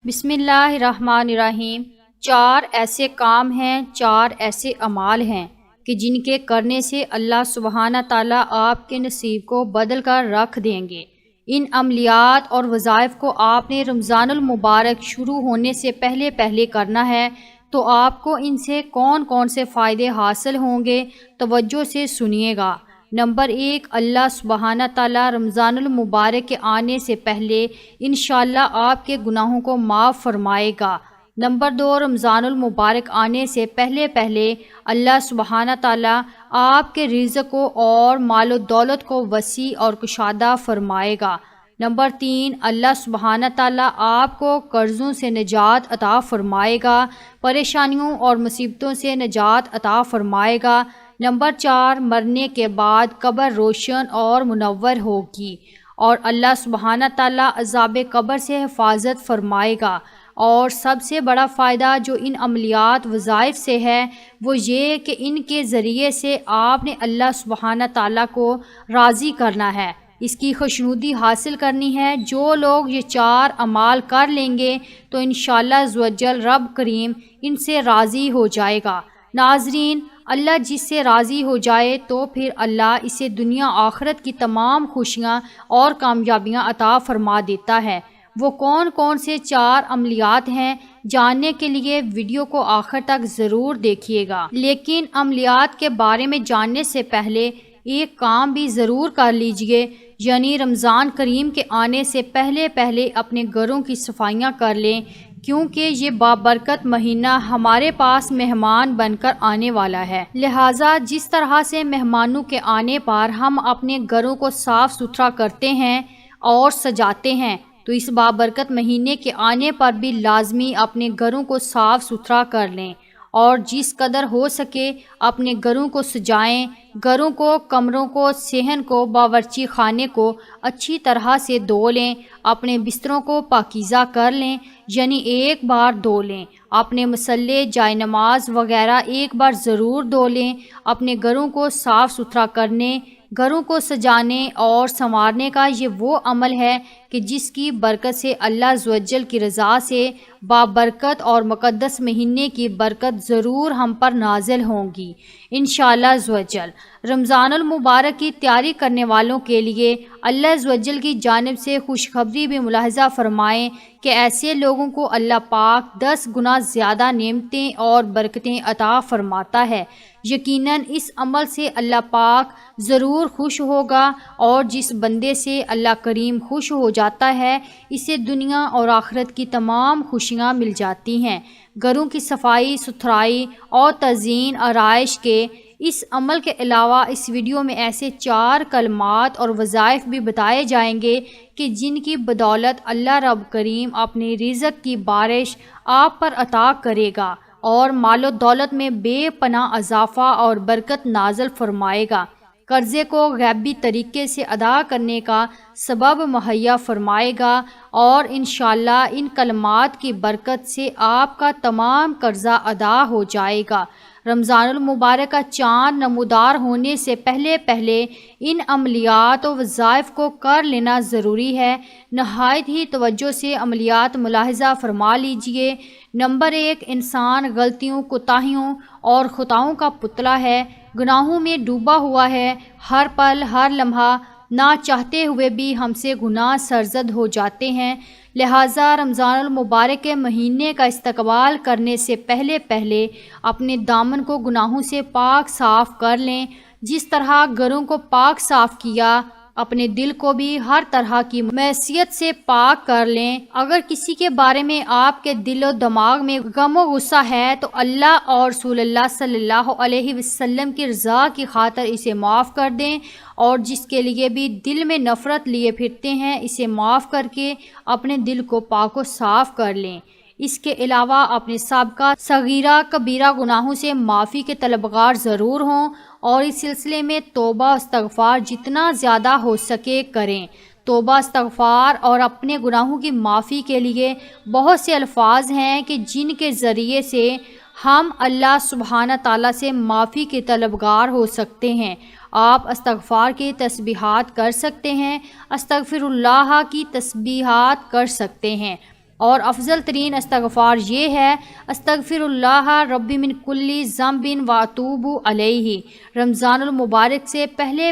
بسم اللہ الرحمن الرحیم۔ 4 ایسے کام ہیں، 4 ایسے اعمال ہیں کہ جن کے کرنے سے اللہ سبحانہ تعالیٰ آپ کے نصیب کو بدل کر رکھ دیں گے۔ ان عملیات اور وظائف کو آپ نے رمضان المبارک شروع ہونے سے پہلے کرنا ہے، تو آپ کو ان سے کون کون سے فائدے حاصل ہوں گے، توجہ سے سنیے گا۔ نمبر 1، اللہ سبحانہ تعالیٰ رمضان المبارک کے آنے سے پہلے انشاءاللہ آپ کے گناہوں کو معاف فرمائے گا۔ نمبر 2، رمضان المبارک آنے سے پہلے اللہ سبحانہ تعالیٰ آپ کے رزق کو اور مال و دولت کو وسیع اور کشادہ فرمائے گا۔ نمبر 3، اللہ سبحانہ تعالیٰ آپ کو قرضوں سے نجات عطا فرمائے گا، پریشانیوں اور مصیبتوں سے نجات عطا فرمائے گا۔ نمبر 4، مرنے کے بعد قبر روشن اور منور ہوگی اور اللہ سبحانہ تعالیٰ عذاب قبر سے حفاظت فرمائے گا۔ اور سب سے بڑا فائدہ جو ان عملیات وظائف سے ہے وہ یہ کہ ان کے ذریعے سے آپ نے اللہ سبحانہ تعالیٰ کو راضی کرنا ہے، اس کی خوشنودی حاصل کرنی ہے۔ جو لوگ یہ 4 اعمال کر لیں گے تو انشاءاللہ عزوجل رب کریم ان سے راضی ہو جائے گا۔ ناظرین، اللہ جس سے راضی ہو جائے تو پھر اللہ اسے دنیا آخرت کی تمام خوشیاں اور کامیابیاں عطا فرما دیتا ہے۔ وہ کون کون سے 4 عملیات ہیں، جاننے کے لیے ویڈیو کو آخر تک ضرور دیکھیے گا۔ لیکن عملیات کے بارے میں جاننے سے پہلے ایک کام بھی ضرور کر لیجئے، یعنی رمضان کریم کے آنے سے پہلے اپنے گھروں کی صفائیاں کر لیں، کیونکہ یہ بابرکت مہینہ ہمارے پاس مہمان بن کر آنے والا ہے۔ لہٰذا جس طرح سے مہمانوں کے آنے پر ہم اپنے گھروں کو صاف ستھرا کرتے ہیں اور سجاتے ہیں، تو اس بابرکت مہینے کے آنے پر بھی لازمی اپنے گھروں کو صاف ستھرا کر لیں اور جس قدر ہو سکے اپنے گھروں کو سجائیں۔ گھروں کو، کمروں کو، صحن کو، باورچی خانے کو اچھی طرح سے دھو لیں، اپنے بستروں کو پاکیزہ کر لیں، یعنی ایک بار دھو لیں۔ اپنے مصلے، جائے نماز وغیرہ ایک بار ضرور دھو لیں۔ اپنے گھروں کو صاف ستھرا کرنے، گھروں کو سجانے اور سنوارنے کا یہ وہ عمل ہے کہ جس کی برکت سے اللہ عزوجل کی رضا سے بابرکت اور مقدس مہینے کی برکت ضرور ہم پر نازل ہوں گی انشاءاللہ عزوجل۔ رمضان المبارک کی تیاری کرنے والوں کے لیے اللہ عزوجل کی جانب سے خوشخبری بھی ملاحظہ فرمائیں کہ ایسے لوگوں کو اللہ پاک 10 گنا زیادہ نعمتیں اور برکتیں عطا فرماتا ہے۔ یقیناً اس عمل سے اللہ پاک ضرور خوش ہوگا، اور جس بندے سے اللہ کریم خوش ہو جاتا ہے اسے دنیا اور آخرت کی تمام خوشیاں مل جاتی ہیں۔ گھروں کی صفائی ستھرائی اور تزئین آرائش کے اس عمل کے علاوہ اس ویڈیو میں ایسے 4 کلمات اور وظائف بھی بتائے جائیں گے کہ جن کی بدولت اللہ رب کریم اپنے رزق کی بارش آپ پر عطا کرے گا اور مال و دولت میں بے پناہ اضافہ اور برکت نازل فرمائے گا۔ قرضے کو غیبی طریقے سے ادا کرنے کا سبب مہیا فرمائے گا اور انشاءاللہ ان کلمات کی برکت سے آپ کا تمام قرضہ ادا ہو جائے گا۔ رمضان المبارک کا چاند نمودار ہونے سے پہلے ان عملیات و وظائف کو کر لینا ضروری ہے۔ نہایت ہی توجہ سے عملیات ملاحظہ فرما لیجئے۔ نمبر 1، انسان غلطیوں، کوتاہیوں اور خطاؤں کا پتلا ہے، گناہوں میں ڈوبا ہوا ہے۔ ہر پل، ہر لمحہ نہ چاہتے ہوئے بھی ہم سے گناہ سرزد ہو جاتے ہیں۔ لہٰذا رمضان المبارک کے مہینے کا استقبال کرنے سے پہلے اپنے دامن کو گناہوں سے پاک صاف کر لیں۔ جس طرح گھروں کو پاک صاف کیا، اپنے دل کو بھی ہر طرح کی معصیت سے پاک کر لیں۔ اگر کسی کے بارے میں آپ کے دل و دماغ میں غم و غصہ ہے تو اللہ اور رسول اللہ صلی اللہ علیہ وسلم کی رضا کی خاطر اسے معاف کر دیں، اور جس کے لیے بھی دل میں نفرت لیے پھرتے ہیں اسے معاف کر کے اپنے دل کو پاک و صاف کر لیں۔ اس کے علاوہ اپنے سابقہ صغیرہ کبیرہ گناہوں سے معافی کے طلبگار ضرور ہوں، اور اس سلسلے میں توبہ استغفار جتنا زیادہ ہو سکے کریں۔ توبہ استغفار اور اپنے گناہوں کی معافی کے لیے بہت سے الفاظ ہیں کہ جن کے ذریعے سے ہم اللہ سبحانہ تعالیٰ سے معافی کے طلبگار ہو سکتے ہیں۔ آپ استغفار کی تسبیحات کر سکتے ہیں، استغفر اللہ کی تسبیحات کر سکتے ہیں، اور افضل ترین استغفار یہ ہے، استغفر اللہ ربی من کل ذنب واتوب علیہ۔ رمضان المبارک سے پہلے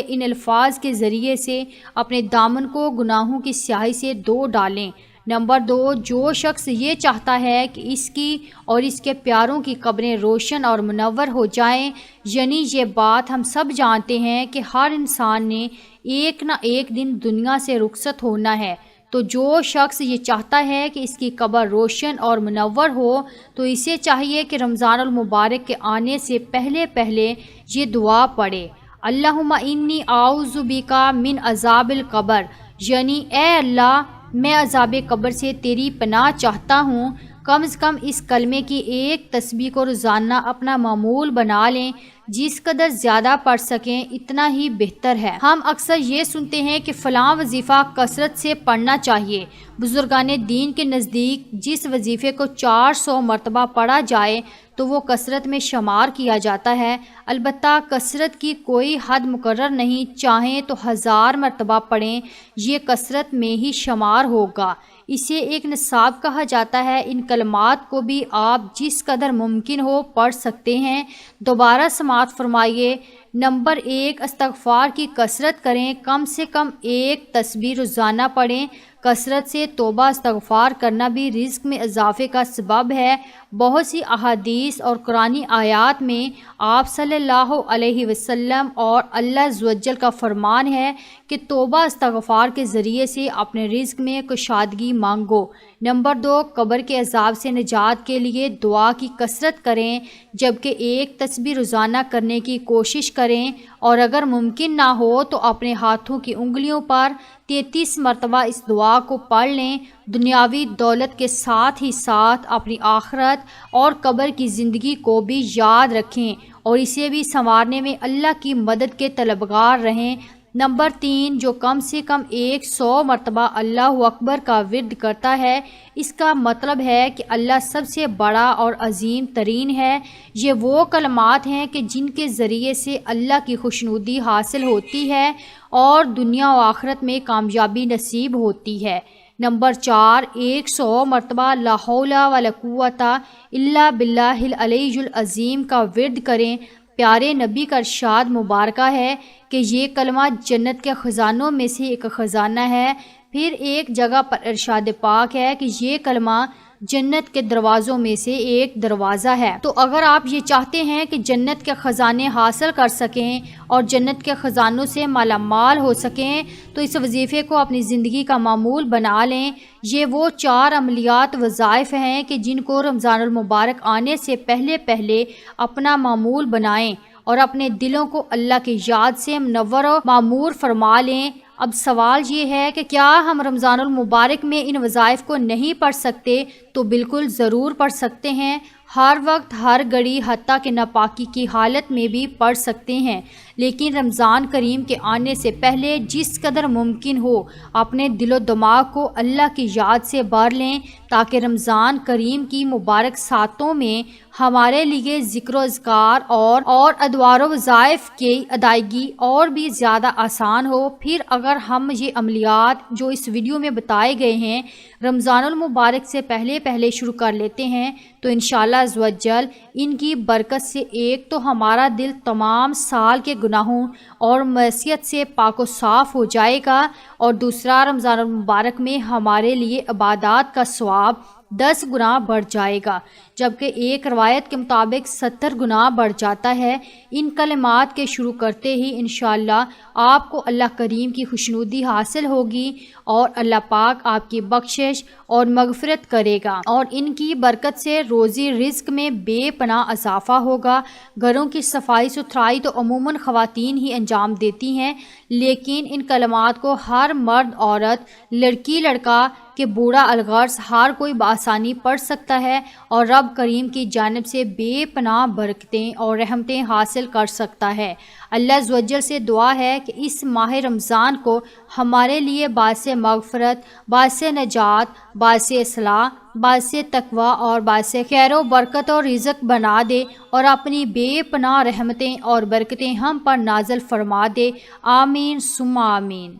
ان الفاظ کے ذریعے سے اپنے دامن کو گناہوں کی سیاہی سے دھو ڈالیں۔ نمبر 2، جو شخص یہ چاہتا ہے کہ اس کی اور اس کے پیاروں کی قبریں روشن اور منور ہو جائیں، یعنی یہ بات ہم سب جانتے ہیں کہ ہر انسان نے ایک نہ ایک دن دنیا سے رخصت ہونا ہے، تو جو شخص یہ چاہتا ہے کہ اس کی قبر روشن اور منور ہو تو اسے چاہیے کہ رمضان المبارک کے آنے سے پہلے یہ دعا پڑھے، اللہم انی اعوذ بک من عذاب القبر، یعنی اے اللہ میں عذاب قبر سے تیری پناہ چاہتا ہوں۔ کم از کم اس کلمے کی ایک تسبیح کو روزانہ اپنا معمول بنا لیں، جس قدر زیادہ پڑھ سکیں اتنا ہی بہتر ہے۔ ہم اکثر یہ سنتے ہیں کہ فلاں وظیفہ کثرت سے پڑھنا چاہیے۔ بزرگان دین کے نزدیک جس وظیفے کو 400 مرتبہ پڑھا جائے تو وہ کثرت میں شمار کیا جاتا ہے، البتہ کثرت کی کوئی حد مقرر نہیں، چاہیں تو 1000 مرتبہ پڑھیں، یہ کثرت میں ہی شمار ہوگا۔ اسے ایک نصاب کہا جاتا ہے۔ ان کلمات کو بھی آپ جس قدر ممکن ہو پڑھ سکتے ہیں۔ دوبارہ سماعت فرمائیے۔ نمبر 1، استغفار کی کثرت کریں، کم سے کم ایک تسبیح روزانہ پڑھیں۔ کثرت سے توبہ استغفار کرنا بھی رزق میں اضافے کا سبب ہے۔ بہت سی احادیث اور قرآنی آیات میں آپ صلی اللہ علیہ وسلم اور اللہ عز و جل کا فرمان ہے کہ توبہ استغفار کے ذریعے سے اپنے رزق میں کشادگی مانگو۔ نمبر 2، قبر کے عذاب سے نجات کے لیے دعا کی کثرت کریں، جبکہ ایک تسبیح روزانہ کرنے کی کوشش کریں، اور اگر ممکن نہ ہو تو اپنے ہاتھوں کی انگلیوں پر 33 مرتبہ اس دعا کو پڑھ لیں۔ دنیاوی دولت کے ساتھ ہی ساتھ اپنی آخرت اور قبر کی زندگی کو بھی یاد رکھیں اور اسے بھی سنوارنے میں اللہ کی مدد کے طلبگار رہیں۔ نمبر 3، جو کم سے کم 100 مرتبہ اللہ اکبر کا ورد کرتا ہے، اس کا مطلب ہے کہ اللہ سب سے بڑا اور عظیم ترین ہے۔ یہ وہ کلمات ہیں کہ جن کے ذریعے سے اللہ کی خوشنودی حاصل ہوتی ہے اور دنیا و آخرت میں کامیابی نصیب ہوتی ہے۔ نمبر 4، 100 مرتبہ لا حول ولا قوت الا باللہ العلی العظیم کا ورد کریں۔ پیارے نبی کا ارشاد مبارکہ ہے کہ یہ کلمہ جنت کے خزانوں میں سے ایک خزانہ ہے۔ پھر ایک جگہ پر ارشاد پاک ہے کہ یہ کلمہ جنت کے دروازوں میں سے ایک دروازہ ہے۔ تو اگر آپ یہ چاہتے ہیں کہ جنت کے خزانے حاصل کر سکیں اور جنت کے خزانوں سے مالا مال ہو سکیں تو اس وظیفے کو اپنی زندگی کا معمول بنا لیں۔ یہ وہ 4 عملیات وظائف ہیں کہ جن کو رمضان المبارک آنے سے پہلے اپنا معمول بنائیں اور اپنے دلوں کو اللہ کی یاد سے منور و معمور فرما لیں۔ اب سوال یہ ہے کہ کیا ہم رمضان المبارک میں ان وظائف کو نہیں پڑھ سکتے؟ تو بالکل ضرور پڑھ سکتے ہیں، ہر وقت ہر گھڑی، حتیٰ کہ ناپاکی کی حالت میں بھی پڑھ سکتے ہیں، لیکن رمضان کریم کے آنے سے پہلے جس قدر ممکن ہو اپنے دل و دماغ کو اللہ کی یاد سے بھر لیں تاکہ رمضان کریم کی مبارک ساتوں میں ہمارے لیے ذکر و اذکار اور ادوار و وظائف کی ادائیگی اور بھی زیادہ آسان ہو۔ پھر اگر ہم یہ عملیات جو اس ویڈیو میں بتائے گئے ہیں رمضان المبارک سے پہلے شروع کر لیتے ہیں تو انشاءاللہ عز و جل ان کی برکت سے ایک تو ہمارا دل تمام سال کے گناہوں اور معصیت سے پاک و صاف ہو جائے گا، اور دوسرا رمضان المبارک میں ہمارے لیے عبادات کا ثواب 10 گنا بڑھ جائے گا، جبکہ ایک روایت کے مطابق 70 گنا بڑھ جاتا ہے۔ ان کلمات کے شروع کرتے ہی انشاءاللہ آپ کو اللہ کریم کی خوشنودی حاصل ہوگی اور اللہ پاک آپ کی بخشش اور مغفرت کرے گا، اور ان کی برکت سے روزی رزق میں بے پناہ اضافہ ہوگا۔ گھروں کی صفائی ستھرائی تو عموماً خواتین ہی انجام دیتی ہیں، لیکن ان کلمات کو ہر مرد عورت، لڑکی لڑکا کہ بوڑھا الغرض ہر کوئی بآسانی پڑھ سکتا ہے اور رب کریم کی جانب سے بے پناہ برکتیں اور رحمتیں حاصل کر سکتا ہے۔ اللہ عز و جل سے دعا ہے کہ اس ماہ رمضان کو ہمارے لیے باعث مغفرت، باعث نجات، باعث اصلاح، باعث تقوی اور باعث خیر و برکت اور رزق بنا دے، اور اپنی بے پناہ رحمتیں اور برکتیں ہم پر نازل فرما دے۔ آمین ثم آمین۔